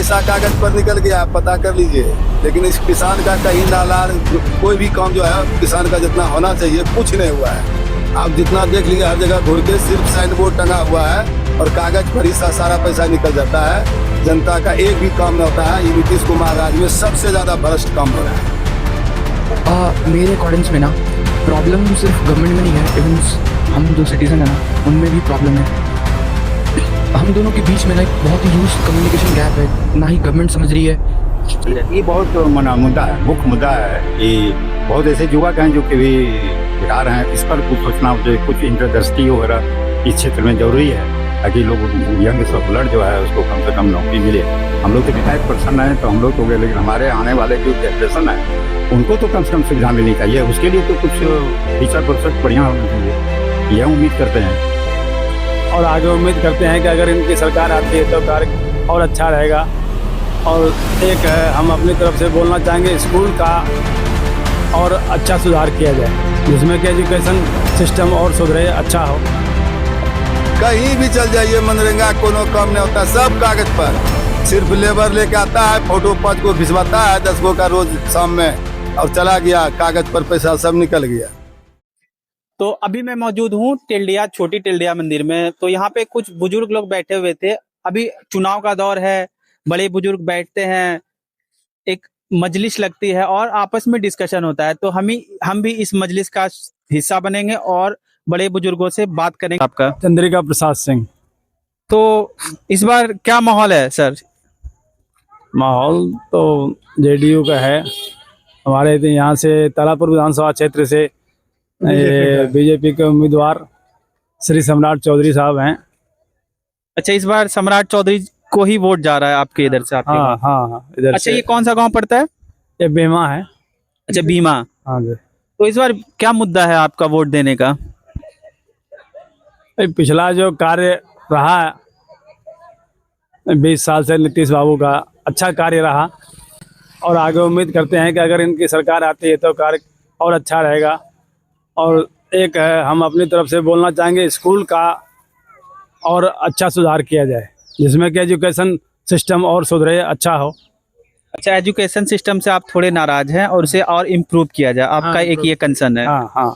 पैसा कागज पर निकल गया, पता कर लीजिए। लेकिन इस किसान का कहीं नाला, कोई भी काम जो है किसान का जितना होना चाहिए कुछ नहीं हुआ है। आप जितना देख लीजिए, हर जगह घूर के सिर्फ साइन बोर्ड टंगा हुआ है और कागज पर ही सारा पैसा निकल जाता है। जनता का एक भी काम नहीं होता है। ये नीतीश कुमार राज में सबसे ज्यादा भ्रष्ट काम हो रहा है। मेरे अकॉर्डिंग्स में ना प्रॉब्लम सिर्फ गवर्नमेंट में नहीं है, इवन हम जो सिटीजन है ना उनमें भी प्रॉब्लम है। हम दोनों के बीच में ना एक बहुत ही ह्यूज कम्युनिकेशन गैप है, ना ही गवर्नमेंट समझ रही है। ये बहुत मुद्दा है, मुख्य मुद्दा है कि बहुत ऐसे युवक हैं जो कि भी बिहार हैं। इस पर कुछ सोचना, कुछ इंटरदृष्टि वगैरह इस क्षेत्र में जरूरी है, ताकि लोग यंग ब्लड जो है उसको कम से कम नौकरी मिले। हम लोग तो विधायक पर्सन हैं तो हम लोग तो गए, लेकिन हमारे आने वाले जो जनरेशन है उनको तो कम से कम सुविधा मिलनी चाहिए। उसके लिए तो कुछ फीचर प्रोसेस बढ़िया होना चाहिए, यह उम्मीद करते हैं। और आगे उम्मीद करते हैं कि अगर इनकी सरकार आती है तो कार्य और अच्छा रहेगा। और एक है, हम अपनी तरफ से बोलना चाहेंगे, स्कूल का और अच्छा सुधार किया जाए, जिसमें कि एजुकेशन सिस्टम और सुधरे, अच्छा हो। कहीं भी चल जाइए, मनरेगा कोनो काम नहीं होता, सब कागज पर। सिर्फ लेबर लेके आता है, फोटो 5 को भिजवाता है 10 गो का रोज शाम में, और चला गया, कागज पर पैसा सब निकल गया। तो अभी मैं मौजूद हूँ टिल्डिया, छोटी टिल्डिया मंदिर में। तो यहाँ पे कुछ बुजुर्ग लोग बैठे हुए थे। अभी चुनाव का दौर है, बड़े बुजुर्ग बैठते हैं, एक मजलिस लगती है और आपस में डिस्कशन होता है। तो हम भी इस मजलिस का हिस्सा बनेंगे और बड़े बुजुर्गों से बात करेंगे। आपका चंद्रिका प्रसाद सिंह। तो इस बार क्या माहौल है सर? माहौल तो जेडीयू का है। हमारे यहाँ से तारापुर विधानसभा क्षेत्र से बीजेपी के उम्मीदवार श्री सम्राट चौधरी साहब हैं। अच्छा, इस बार सम्राट चौधरी को ही वोट जा रहा है आपके इधर से? आपके हाँ हाँ, इधर अच्छा, से। ये कौन सा गांव पड़ता है? ये बीमा है। अच्छा, बीमा। हाँ जी। तो इस बार क्या मुद्दा है आपका वोट देने का? पिछला जो कार्य रहा 20 साल से नीतीश बाबू का, अच्छा कार्य रहा। और आगे उम्मीद करते हैं कि अगर इनकी सरकार आती है तो कार्य और अच्छा रहेगा। और एक है, हम अपनी तरफ से बोलना चाहेंगे, स्कूल का और अच्छा सुधार किया जाए, जिसमें कि एजुकेशन सिस्टम और सुधरे, अच्छा हो। अच्छा, एजुकेशन सिस्टम से आप थोड़े नाराज हैं और उसे और इम्प्रूव किया जाए, आपका हाँ, एक ये कंसर्न है। हाँ हाँ,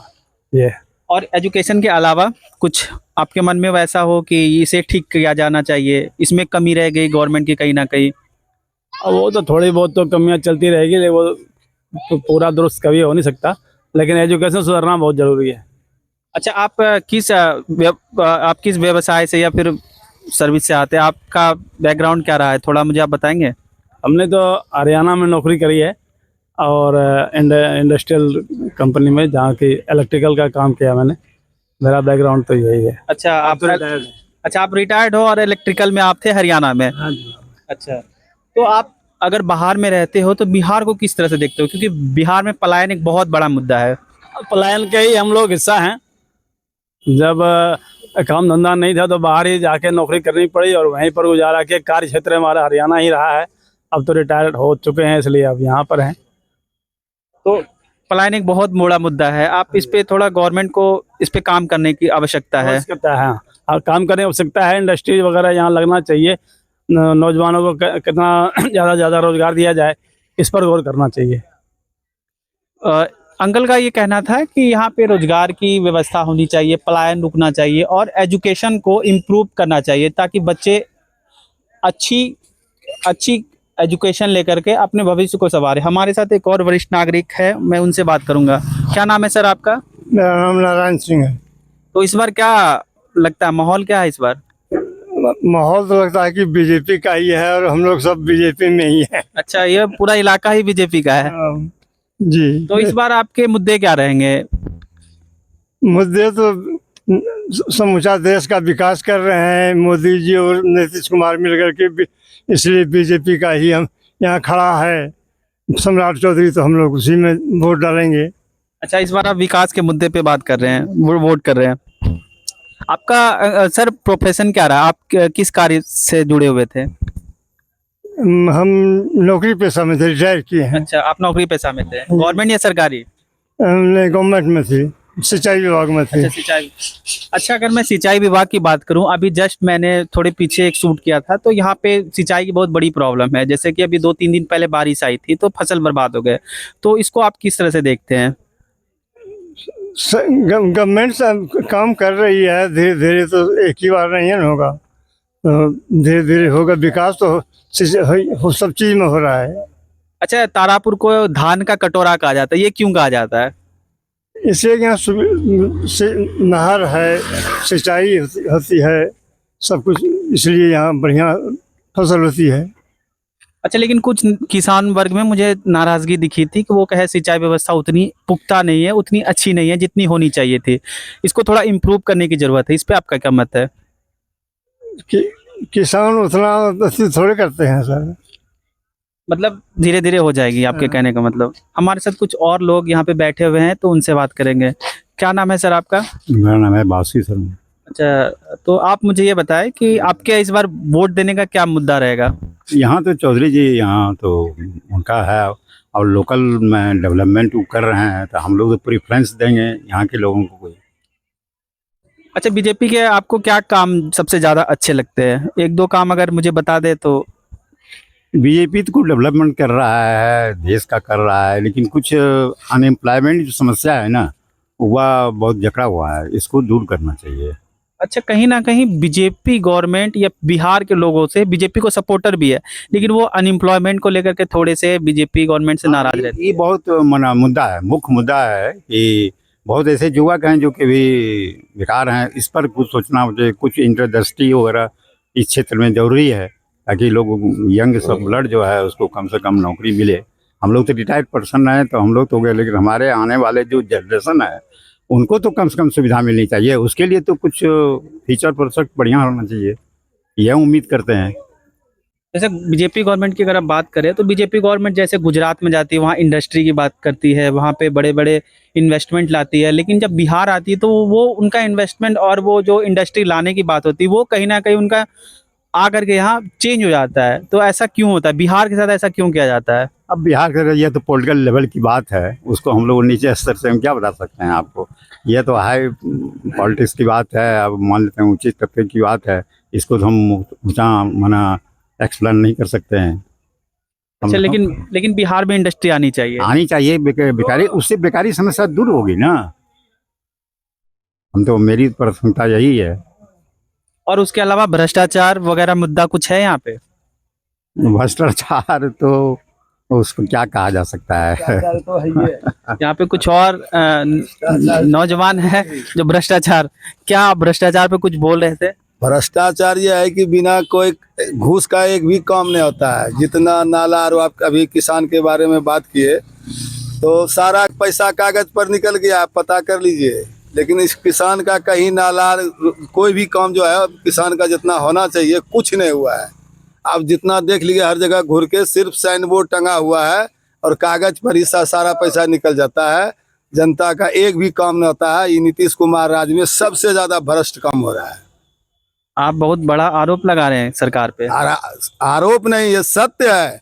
ये। और एजुकेशन के अलावा कुछ आपके मन में वैसा हो कि इसे ठीक किया जाना चाहिए, इसमें कमी रह गई गवर्नमेंट की कहीं ना कहीं? अब वो तो थोड़ी बहुत तो कमियां चलती रहेगी, लेकिन वो तो पूरा दुरुस्त कभी हो नहीं सकता। लेकिन एजुकेशन सुधारना बहुत जरूरी है। अच्छा, आप किस व्यवसाय से या फिर सर्विस से आते हैं? आपका बैकग्राउंड क्या रहा है, थोड़ा मुझे आप बताएंगे? हमने तो हरियाणा में नौकरी करी है और इंडस्ट्रियल कंपनी में, जहाँ की इलेक्ट्रिकल का काम किया मैंने। मेरा बैकग्राउंड तो यही है। अच्छा, आप रिटायर्ड हो और इलेक्ट्रिकल में आप थे हरियाणा में? हाँ जी। अच्छा, तो आप अगर बाहर में रहते हो तो बिहार को किस तरह से देखते हो? क्योंकि बिहार में पलायन एक बहुत बड़ा मुद्दा है। पलायन के ही हम लोग हिस्सा हैं। जब काम धंधा नहीं था तो बाहर ही जाके नौकरी करनी पड़ी और वहीं पर गुजारा के। कार्य क्षेत्र हमारा हरियाणा ही रहा है। अब तो रिटायर्ड हो चुके हैं, इसलिए अब यहाँ पर हैं। तो पलायन एक बहुत बड़ा मुद्दा है। आप इस पे थोड़ा गवर्नमेंट को इस पे काम करने की आवश्यकता है। हाँ, और काम करने की आवश्यकता है। इंडस्ट्री वगैरह यहाँ लगना चाहिए। नौजवानों को कितना ज़्यादा रोजगार दिया जाए, इस पर गौर करना चाहिए। अंकल का ये कहना था कि यहाँ पे रोजगार की व्यवस्था होनी चाहिए, पलायन रुकना चाहिए और एजुकेशन को इम्प्रूव करना चाहिए, ताकि बच्चे अच्छी एजुकेशन लेकर के अपने भविष्य को संवारे। हमारे साथ एक और वरिष्ठ नागरिक है, मैं उनसे बात करूंगा। क्या नाम है सर आपका? मेरा नाम नारायण सिंह है। तो इस बार क्या लगता है, माहौल क्या है इस बार? माहौल तो लगता है कि बीजेपी का ही है और हम लोग सब बीजेपी में ही है। अच्छा, ये पूरा इलाका ही बीजेपी का है जी। तो इस बार आपके मुद्दे क्या रहेंगे? मुद्दे तो समूचा देश का विकास कर रहे हैं मोदी जी और नीतीश कुमार मिलकर के, इसलिए बीजेपी का ही हम यहाँ खड़ा है सम्राट चौधरी, तो हम लोग उसी में वोट डालेंगे। अच्छा, इस बार आप विकास के मुद्दे पे बात कर रहे हैं, वोट कर रहे हैं। आपका सर प्रोफेशन क्या रहा? आप किस कार्य से जुड़े हुए थे? हम नौकरी पेशा में थे, रिटायर किए हैं। अच्छा, आप नौकरी पेशा में थे, गवर्नमेंट या सरकारी? हमने गवर्नमेंट में थी। सिंचाई विभाग में थे। अच्छा सिंचाई। अच्छा अगर मैं सिंचाई विभाग की बात करूं, अभी जस्ट मैंने थोड़े पीछे एक शूट किया था, तो यहाँ पे सिंचाई की बहुत बड़ी प्रॉब्लम है। जैसे कि अभी 2-3 दिन पहले बारिश आई थी तो फसल बर्बाद हो गए। तो इसको आप किस तरह से देखते हैं? गवर्नमेंट काम कर रही है धीरे धीरे, तो एक ही बार नहीं है होगा, तो धीरे धीरे होगा विकास, तो सब चीज में हो रहा है। अच्छा तारापुर को धान का कटोरा कहा जाता है, ये क्यों कहा जाता है? इसलिए यहाँ नहर है, सिंचाई होती है, सब कुछ, इसलिए यहाँ बढ़िया फसल होती है। अच्छा लेकिन कुछ किसान वर्ग में मुझे नाराजगी दिखी थी कि वो कहे सिंचाई व्यवस्था उतनी पुख्ता नहीं है, उतनी अच्छी नहीं है जितनी होनी चाहिए थी, इसको थोड़ा इम्प्रूव करने की जरूरत है। इस पे आपका क्या मत है? किसान उतना थोड़े करते हैं सर। मतलब धीरे धीरे हो जाएगी आपके कहने का मतलब। हमारे साथ कुछ और लोग यहाँ पे बैठे हुए हैं तो उनसे बात करेंगे। क्या नाम है सर आपका? मेरा नाम है बासी सर। अच्छा तो आप मुझे ये बताएं कि आपके इस बार वोट देने का क्या मुद्दा रहेगा? यहाँ तो चौधरी जी, यहाँ तो उनका है, और लोकल में डेवलपमेंट वो कर रहे हैं, तो हम लोग तो प्रेफरेंस देंगे यहाँ के लोगों को। कोई अच्छा बीजेपी के आपको क्या काम सबसे ज़्यादा अच्छे लगते हैं? 1-2 काम अगर मुझे बता दे तो। बीजेपी तो कुछ डेवलपमेंट कर रहा है, देश का कर रहा है, लेकिन कुछ अनएम्प्लॉयमेंट जो समस्या है ना, वह बहुत जकड़ा हुआ है, इसको दूर करना चाहिए। अच्छा कहीं ना कहीं बीजेपी गवर्नमेंट या बिहार के लोगों से, बीजेपी को सपोर्टर भी है, लेकिन वो अनएम्प्लॉयमेंट को लेकर के थोड़े से बीजेपी गवर्नमेंट से नाराज रहते हैं। ये बहुत मुद्दा है, मुख्य मुद्दा है कि बहुत ऐसे युवक हैं जो कि भी बेकार हैं। इस पर कुछ सोचना मुझे, कुछ इंटरदृष्टि वगैरह इस क्षेत्र में जरूरी है, ताकि लोग यंग सब ब्लड जो है उसको कम से कम नौकरी मिले। हम लोग तो रिटायर्ड पर्सन हैं तो हम लोग तो गए, लेकिन हमारे आने वाले जो जनरेशन है उनको तो कम से कम सुविधा मिलनी चाहिए। उसके लिए तो कुछ फीचर प्रोजेक्ट बढ़िया होना चाहिए, यह उम्मीद करते हैं। जैसे बीजेपी गवर्नमेंट की अगर आप बात करें तो बीजेपी गवर्नमेंट जैसे गुजरात में जाती है, वहाँ इंडस्ट्री की बात करती है, वहाँ पे बड़े बड़े इन्वेस्टमेंट लाती है, लेकिन जब बिहार आती है तो वो उनका इन्वेस्टमेंट और वो जो इंडस्ट्री लाने की बात होती है वो कहीं ना कहीं उनका आकर के यहाँ चेंज हो जाता है। तो ऐसा क्यों होता है? बिहार के साथ ऐसा क्यों किया जाता है? अब बिहार का ये तो पॉलिटिकल लेवल की बात है, उसको हम लोग नीचे स्तर से हम क्या बता सकते हैं आपको। यह तो हाई पॉलिटिक्स की बात है, अब मान लेते हैं ऊंची तबके की बात है, इसको तो हम ऊँचा मना एक्सप्लेन नहीं कर सकते हैं। अच्छा लेकिन बिहार में इंडस्ट्री आनी चाहिए। बेकारी, उससे बेकारी समस्या दूर होगी ना। हम तो, मेरी प्राथमिकता यही है। और उसके अलावा भ्रष्टाचार वगैरह मुद्दा कुछ है यहाँ पे? भ्रष्टाचार तो उसको क्या कहा जा सकता है। यहाँ पे कुछ और नौजवान है जो भ्रष्टाचार, क्या आप भ्रष्टाचार पे कुछ बोल रहे थे? भ्रष्टाचार ये है कि बिना कोई घूस का एक भी काम नहीं होता है। जितना नाला, और आप अभी किसान के बारे में बात किए तो सारा पैसा कागज पर निकल गया, पता कर लीजिए, लेकिन इस किसान का कहीं नाला, कोई भी काम जो है किसान का जितना होना चाहिए कुछ नहीं हुआ है। आप जितना देख लीजिए हर जगह घूर के सिर्फ साइन बोर्ड टंगा हुआ है और कागज पर ही सारा पैसा निकल जाता है। जनता का एक भी काम नहीं होता है। ये नीतीश कुमार राज में सबसे ज्यादा भ्रष्ट काम हो रहा है। आप बहुत बड़ा आरोप लगा रहे हैं सरकार पे। आरोप नहीं, ये सत्य है।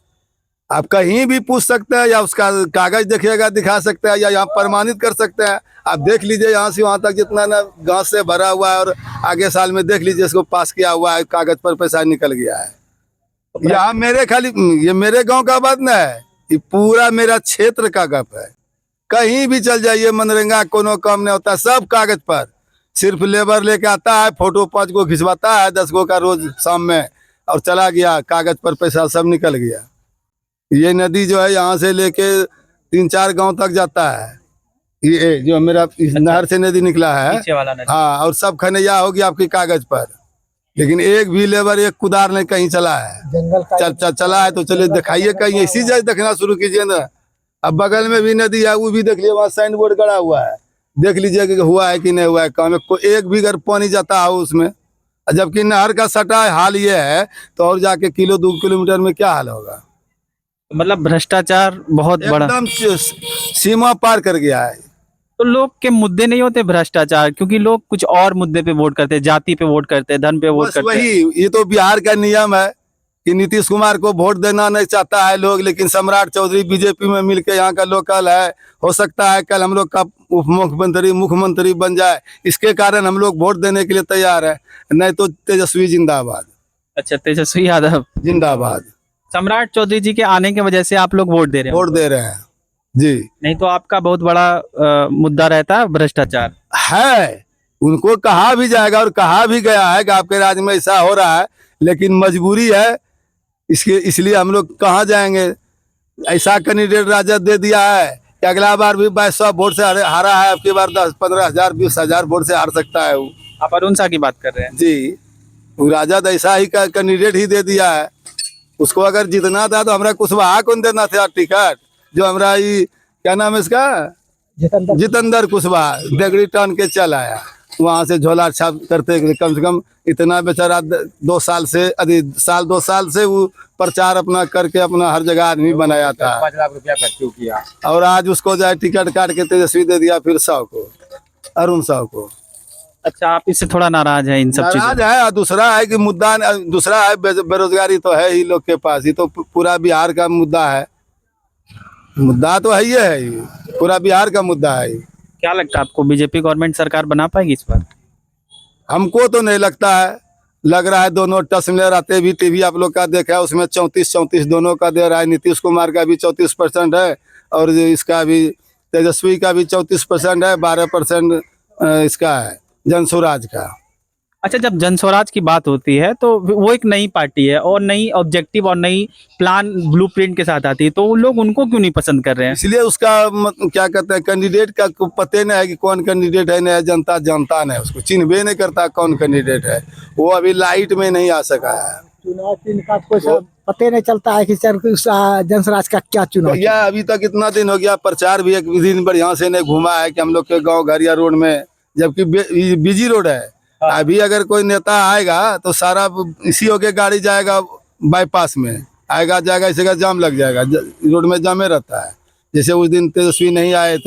आप कहीं भी पूछ सकते हैं, या उसका कागज देखिएगा, दिखा सकते हैं, या यहाँ प्रमाणित कर सकते हैं। आप देख लीजिए यहाँ से वहाँ तक जितना ना गाँव से भरा हुआ है, और आगे साल में देख लीजिए इसको पास किया हुआ है, कागज पर पैसा निकल गया है। यहाँ मेरे खाली ये मेरे गांव का बात न है, ये पूरा मेरा क्षेत्र का गप है। कहीं भी चल जाइए, मनरेगा कोनो काम नहीं होता, सब कागज पर। सिर्फ लेबर लेके आता है, फोटो 5 गो खिंचवाता है, 10 गो का रोज शाम में, और चला गया, कागज पर पैसा सब निकल गया। ये नदी जो है यहाँ से लेके 3-4 गांव तक जाता है। ये जो मेरा नहर से नदी निकला है, हाँ, और सब खनैया होगी आपकी कागज पर, लेकिन एक भी लेबर, एक कुदार नहीं कहीं चला है। चला है तो चलिए दिखाइए कहीं, इसी जगह देखना शुरू कीजिए ना। अब बगल में भी नदी है, वो भी देख लीजिए, वहाँ साइन बोर्ड गड़ा हुआ है, देख लीजिए कि हुआ है कि नहीं हुआ है काम। एक भी अगर पानी जाता है उसमें, जबकि नहर का सटा हाल ये है, तो और जाके 1-2 किलोमीटर में क्या हाल होगा। मतलब भ्रष्टाचार बहुत बड़ा, एकदम सीमा पार कर गया है। तो लोग के मुद्दे नहीं होते भ्रष्टाचार, क्योंकि लोग कुछ और मुद्दे पे वोट करते हैं, जाति पे वोट करते हैं, धन पे वोट करते हैं। वही, ये तो बिहार का नियम है कि नीतीश कुमार को वोट देना नहीं चाहता है लोग, लेकिन सम्राट चौधरी बीजेपी में मिलके यहाँ का लोकल है। हो सकता है कल हम लोग का उप मुख्यमंत्री मुख्यमंत्री बन जाए, इसके कारण हम लोग वोट देने के लिए तैयार है। नहीं तो तेजस्वी जिंदाबाद, अच्छा, तेजस्वी यादव जिंदाबाद। सम्राट चौधरी जी के आने की वजह से आप लोग वोट दे रहे हो? वोट दे रहे हैं जी। नहीं तो आपका बहुत बड़ा मुद्दा रहता है भ्रष्टाचार है, उनको कहा भी जाएगा और कहा भी गया है कि आपके राज्य में ऐसा हो रहा है, लेकिन मजबूरी है इसके, इसलिए हम लोग कहाँ जाएंगे। ऐसा कैंडिडेट राजद दे दिया है कि अगला बार भी 2200 वोट से हारा है, आपकी बार 10-15 हजार 20,000 वोट से हार सकता है वो। आप अरुण शाह की बात कर रहे हैं? जी, वो राजद ऐसा ही का कैंडिडेट ही दे दिया है। उसको अगर जीतना था तो हमरा कुशवाहा को देना था टिकट, जो हमरा ये क्या नाम है इसका, जितेंद्र कुशवाहा डेगरी टर्न के चल आया, वहाँ से झोला छाप करते कम से कम इतना बेचारा 2 साल से 2 साल से वो प्रचार अपना करके अपना हर जगह आदमी बनाया था। 5 लाख रुपया खर्च किया और आज उसको जाए टिकट काट के तेजस्वी दे दिया फिर साहु को, अरुण साहु को। अच्छा, आप इससे थोड़ा नाराज हैं इन सब चीजों? नाराज है। और दूसरा है कि मुद्दा, दूसरा है बेरोजगारी तो है ही लोग के पास, ये तो पूरा बिहार का मुद्दा है। मुद्दा तो है ही है, ये पूरा बिहार का मुद्दा है। क्या लगता है आपको, बीजेपी गवर्नमेंट सरकार बना पाएगी इस बार? हमको तो नहीं लगता है, लग रहा है दोनों टस में रहते भी। टीवी आप लोग का देखा है, उसमें 34-34 दोनों का दे रहा है। नीतीश कुमार का भी 34% है और इसका भी तेजस्वी का भी 34% है, 12% इसका है जनस्वराज का। अच्छा, जब जनस्वराज की बात होती है तो वो एक नई पार्टी है और नई ऑब्जेक्टिव और नई प्लान ब्लूप्रिंट के साथ आती है, तो लोग उनको क्यों नहीं पसंद कर रहे हैं? इसलिए उसका क्या कहते हैं, कैंडिडेट का पते नहीं है कि कौन कैंडिडेट है। नहीं, जनता जानता नहीं, उसको चिन्हबे नहीं करता कौन कैंडिडेट है। वो अभी लाइट में नहीं आ सका है। चुनाव चिन्ह का कुछ पता नहीं चलता है कि जनस्वराज का क्या चुनाव। या अभी तक इतना दिन हो गया, प्रचार भी एक दिन बढ़िया से नहीं घुमा है कि हम लोग के गाँव घरिया रोड में, जबकि बिजी रोड है। अभी अगर कोई नेता आएगा तो सारा इसी होके गाड़ी जाएगा, बाईपास में आएगा जाएगा, इसी का जाम लग जाएगा, रोड में जामे रहता है। जैसे उस दिन तेजस्वी नहीं आए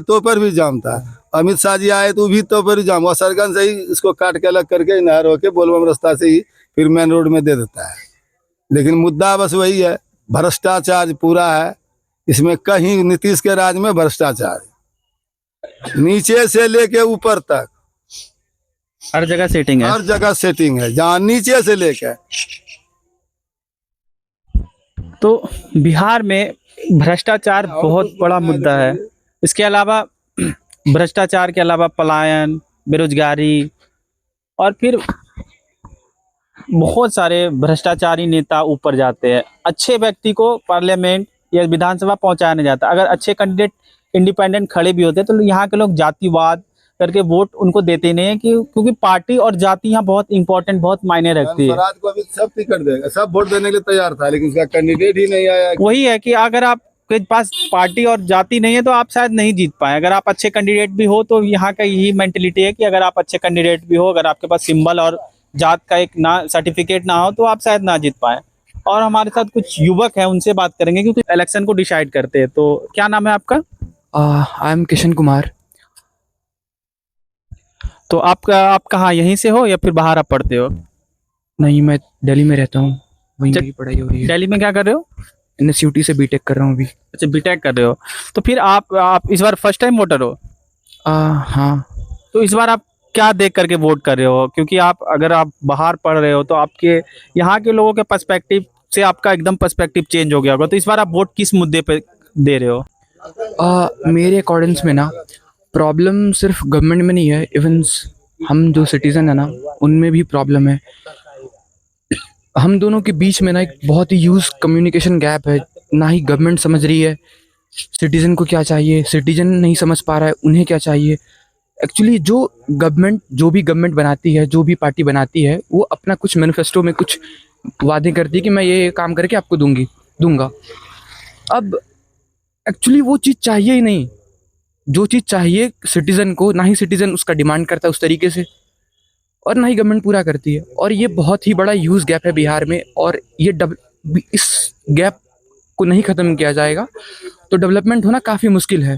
तो पर भी जाम था, अमित शाह जी आए तो भी तो पर भी जाम हुआ। सरगन से ही इसको काट के अलग करके नहर होके बोलबम रास्ता से ही फिर मेन रोड में दे देता है। लेकिन मुद्दा बस वही है, भ्रष्टाचार पूरा है इसमें। कहीं नीतीश के राज में भ्रष्टाचार नीचे से लेके ऊपर तक हर जगह सेटिंग है, हर जगह सेटिंग है, जहाँ नीचे से लेके। तो बिहार में भ्रष्टाचार बहुत बड़ा मुद्दा है। इसके अलावा भ्रष्टाचार के अलावा पलायन, बेरोजगारी और फिर बहुत सारे भ्रष्टाचारी नेता ऊपर जाते हैं। अच्छे व्यक्ति को पार्लियामेंट या विधानसभा पहुंचाया नहीं जाता। अगर अच्छे कैंडिडेट इंडिपेंडेंट खड़े भी होते तो यहाँ के लोग जातिवाद करके वोट उनको देते नहीं है, क्योंकि पार्टी और जाति यहाँ बहुत इंपॉर्टेंट, बहुत मायने रखती है। स्वराज को अभी सब टिकट देगा, सब वोट देने के लिए तैयार था, लेकिन उसका कैंडिडेट ही नहीं आया। वही है कि अगर आपके पास पार्टी और जाति नहीं है तो आप शायद नहीं जीत पाए। अगर आप अच्छे कैंडिडेट भी हो तो यहाँ का यही मेंटेलिटी है कि अगर आप अच्छे कैंडिडेट भी हो, अगर आपके पास सिंबल और जात का एक ना सर्टिफिकेट ना हो तो आप शायद ना जीत पाए। और हमारे साथ कुछ युवक हैं, उनसे बात करेंगे क्योंकि इलेक्शन को डिसाइड करते हैं। तो क्या नाम है आपका? I am Kishan Kumar. तो आप कहाँ, यहीं से हो या फिर बाहर आप पढ़ते हो? नहीं, मैं दिल्ली में रहता हूँ, वहीं अच्छा, मेरी पढ़ाई हो रही है। दिल्ली में क्या कर रहे हो? NSUT से बीटेक कर रहा हूँ अभी। अच्छा, बीटेक कर रहे हो। तो फिर आप इस बार फर्स्ट टाइम वोटर हो? हाँ। तो इस बार आप क्या देख करके वोट कर रहे हो? क्योंकि अगर आप बाहर पढ़ रहे हो तो आपके यहाँ के लोगों के पर्सपेक्टिव से आपका एकदम पर्सपेक्टिव चेंज हो गया होगा। तो इस बार आप वोट किस मुद्दे पे दे रहे हो? मेरे अकॉर्डिंग्स में ना प्रॉब्लम सिर्फ गवर्नमेंट में नहीं है, इवन हम जो सिटीज़न है ना उनमें भी प्रॉब्लम है। हम दोनों के बीच में ना एक बहुत ही ह्यूज कम्युनिकेशन गैप है। ना ही गवर्नमेंट समझ रही है सिटीज़न को क्या चाहिए, सिटीज़न नहीं समझ पा रहा है उन्हें क्या चाहिए। एक्चुअली जो भी गवर्नमेंट बनाती है, जो भी पार्टी बनाती है, वो अपना कुछ मैनिफेस्टो में कुछ वादे करती है कि मैं ये काम करके आपको दूंगा। अब एक्चुअली वो चीज़ चाहिए ही नहीं। जो चीज़ चाहिए सिटीज़न को, ना ही सिटीज़न उसका डिमांड करता है उस तरीके से, और ना ही गवर्नमेंट पूरा करती है। और ये बहुत ही बड़ा ह्यूज गैप है बिहार में, और ये इस गैप को नहीं ख़त्म किया जाएगा तो डेवलपमेंट होना काफ़ी मुश्किल है।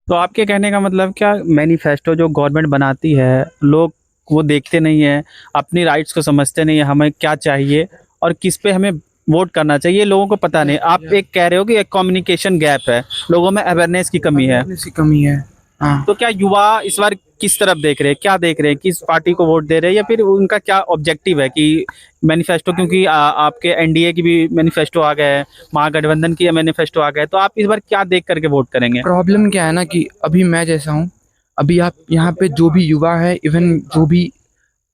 तो आपके कहने का मतलब क्या, मैनिफेस्टो जो गवर्नमेंट बनाती है लोग वो देखते नहीं है, अपनी राइट्स को समझते नहीं है, हमें क्या चाहिए और किस पे हमें वोट करना चाहिए, लोगों को पता नहीं। आप एक कह रहे हो कि एक कम्युनिकेशन गैप है, लोगों में अवेयरनेस की कमी है। इसकी कमी है। हाँ, तो क्या युवा इस बार किस तरफ देख रहे हैं, क्या देख रहे हैं, किस पार्टी को वोट दे रहे हैं, या फिर उनका क्या ऑब्जेक्टिव है कि मैनिफेस्टो, क्योंकि आपके एनडीए की भी मैनिफेस्टो आ गए है, महागठबंधन की मैनिफेस्टो आ गए, तो आप इस बार क्या देख करके वोट करेंगे? प्रॉब्लम क्या है ना कि अभी मैं जैसा हूँ, अभी आप यहाँ पे जो भी युवा है, इवन जो भी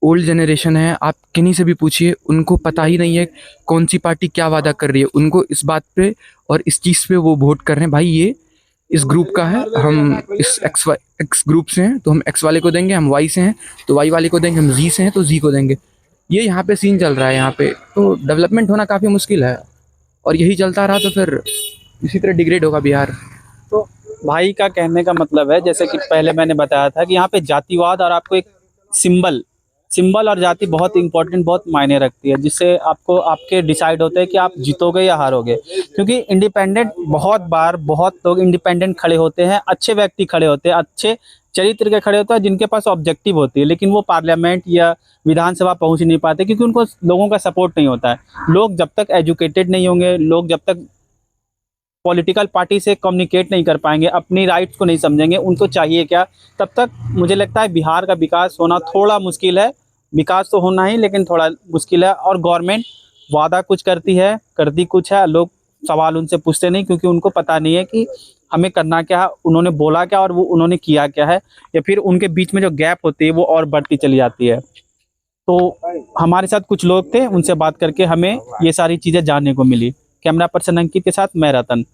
ओल्ड जनरेशन है, आप किन्हीं से भी पूछिए, उनको पता ही नहीं है कौन सी पार्टी क्या वादा कर रही है। उनको इस बात पे और इस चीज़ पे वो वोट कर रहे हैं, भाई ये इस ग्रुप का है, हम इस एक्स ग्रुप से हैं तो हम एक्स वाले को देंगे, हम वाई से हैं तो वाई वाले को देंगे, हम जी से हैं तो जी को देंगे। ये यहाँ पे सीन चल रहा है यहाँ पे, तो डेवलपमेंट होना काफ़ी मुश्किल है। और यही चलता रहा तो फिर इसी तरह डिग्रेड होगा बिहार। तो भाई का कहने का मतलब है, जैसे कि पहले मैंने बताया था कि यहाँ पे जातिवाद और आपको एक सिंबल और जाति बहुत इंपॉर्टेंट, बहुत मायने रखती है, जिससे आपको आपके डिसाइड होते हैं कि आप जीतोगे या हारोगे। क्योंकि इंडिपेंडेंट बहुत लोग इंडिपेंडेंट खड़े होते हैं, अच्छे व्यक्ति खड़े होते हैं, अच्छे चरित्र के खड़े होते हैं, जिनके पास ऑब्जेक्टिव होती है, लेकिन वो पार्लियामेंट या विधानसभा पहुंच नहीं पाते क्योंकि उनको लोगों का सपोर्ट नहीं होता है। लोग जब तक एजुकेटेड नहीं होंगे, लोग जब तक पॉलिटिकल पार्टी से कम्युनिकेट नहीं कर पाएंगे, अपनी राइट्स को नहीं समझेंगे उनको चाहिए क्या, तब तक मुझे लगता है बिहार का विकास होना थोड़ा मुश्किल है। विकास तो होना ही, लेकिन थोड़ा मुश्किल है। और गवर्नमेंट वादा कुछ करती है, करती कुछ है, लोग सवाल उनसे पूछते नहीं, क्योंकि उनको पता नहीं है कि हमें करना क्या है, उन्होंने बोला क्या और वो उन्होंने किया क्या है, या फिर उनके बीच में जो गैप होती है वो और बढ़ती चली जाती है। तो हमारे साथ कुछ लोग थे, उनसे बात करके हमें ये सारी चीज़ें जानने को मिली। कैमरा पर्सन अंकित के साथ मैं रतन।